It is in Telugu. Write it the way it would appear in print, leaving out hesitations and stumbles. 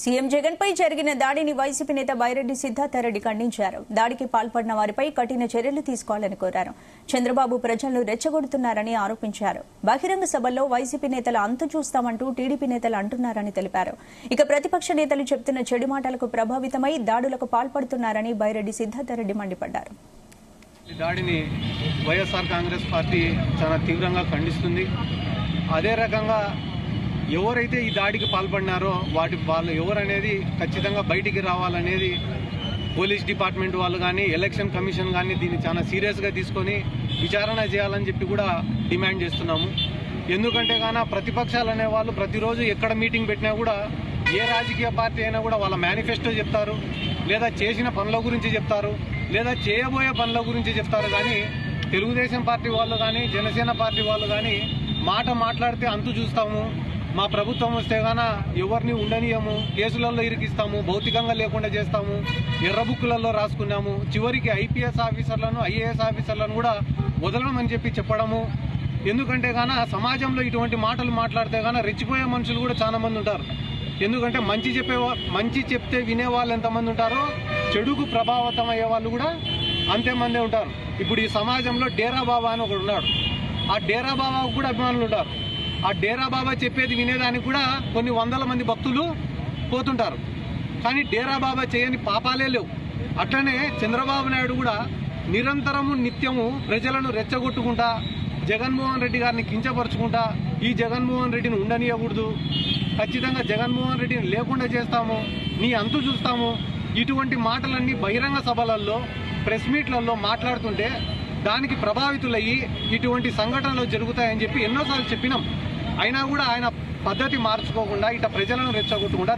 సీఎం జగన్ పై జరిగిన దాడిని వైసీపీ నేత బైరెడ్డి సిద్ధార్థరెడ్డి ఖండించారు. దాడికి పాల్పడిన వారిపై కఠిన చర్యలు తీసుకోవాలని కోరారు. చంద్రబాబు ప్రజలను రెచ్చగొడుతున్నారని ఆరోపించారు. బహిరంగ సభల్లో వైసీపీ నేతల అంతు చూస్తామంటూ టీడీపీ నేతలు అంటున్నారని తెలిపారు. ఇక ప్రతిపక్ష నేతలు చెప్తున్న చెడు మాటలకు ప్రభావితమై దాడులకు పాల్పడుతున్నారని బైరెడ్డి సిద్ధార్థరెడ్డి మండిపడ్డారు. దాడిని వైఎస్ఆర్ కాంగ్రెస్ పార్టీ చాలా తీవ్రంగా ఖండిస్తుంది. అదే రకంగా ఎవరైతే ఈ దాడికి పాల్పడినారో వాళ్ళు ఎవరనేది ఖచ్చితంగా బయటికి రావాలనేది పోలీస్ డిపార్ట్మెంట్ వాళ్ళు కానీ ఎలక్షన్ కమిషన్ కానీ దీన్ని చాలా సీరియస్గా తీసుకొని విచారణ చేయాలని చెప్పి కూడా డిమాండ్ చేస్తున్నాము. ఎందుకంటే ప్రతిపక్షాలు అనే వాళ్ళు ప్రతిరోజు ఎక్కడ మీటింగ్ పెట్టినా కూడా ఏ రాజకీయ పార్టీ అయినా కూడా వాళ్ళ మేనిఫెస్టో చెప్తారు, లేదా చేసిన పనుల గురించి చెప్తారు, లేదా చేయబోయే పనుల గురించి చెప్తారు. కానీ తెలుగుదేశం పార్టీ వాళ్ళు కానీ జనసేన పార్టీ వాళ్ళు కానీ మాట్లాడితే అంతు చూస్తాము, మా ప్రభుత్వం వస్తే ఎవరిని ఉండనీయము, కేసులలో ఇరికిస్తాము, భౌతికంగా లేకుండా చేస్తాము, ఎర్ర బుక్కులలో రాసుకున్నాము, చివరికి ఐపీఎస్ ఆఫీసర్లను ఐఏఎస్ ఆఫీసర్లను కూడా వదలమని చెప్పడము. ఎందుకంటే సమాజంలో ఇటువంటి మాటలు మాట్లాడితే రెచ్చిపోయే మనుషులు కూడా చాలా మంది ఉంటారు. ఎందుకంటే మంచి చెప్తే వినే వాళ్ళు ఎంతమంది ఉంటారో చెడుకు ప్రభావితం అయ్యే వాళ్ళు కూడా అంతేమందే ఉంటారు. ఇప్పుడు ఈ సమాజంలో డేరా బాబా అని ఒకడు ఉన్నాడు. ఆ డేరా బాబాకు కూడా అభిమానులు ఉంటారు. ఆ డేరా బాబా చెప్పేది వినేదానికి కూడా కొన్ని వందల మంది భక్తులు పోతుంటారు. కానీ డేరా బాబా చేయని పాపాలే లేవు. అట్లనే చంద్రబాబు నాయుడు కూడా నిరంతరము నిత్యము ప్రజలను రెచ్చగొట్టుకుంటా, జగన్మోహన్ రెడ్డి గారిని కించపరుచుకుంటా, ఈ జగన్మోహన్ రెడ్డిని ఉండనీయకూడదు, ఖచ్చితంగా జగన్మోహన్ రెడ్డిని లేకుండా చేస్తాము, నీ అంతు చూస్తాము, ఇటువంటి మాటలన్నీ బహిరంగ సభలలో ప్రెస్ మీట్లలో మాట్లాడుతుంటే దానికి ప్రభావితులయ్యి ఇటువంటి సంఘటనలు జరుగుతాయని చెప్పి ఎన్నోసార్లు చెప్పినాం. అయినా కూడా ఆయన పద్ధతి మార్చుకోకుండా ఇట్లా ప్రజలను రెచ్చగొట్టుకుంటా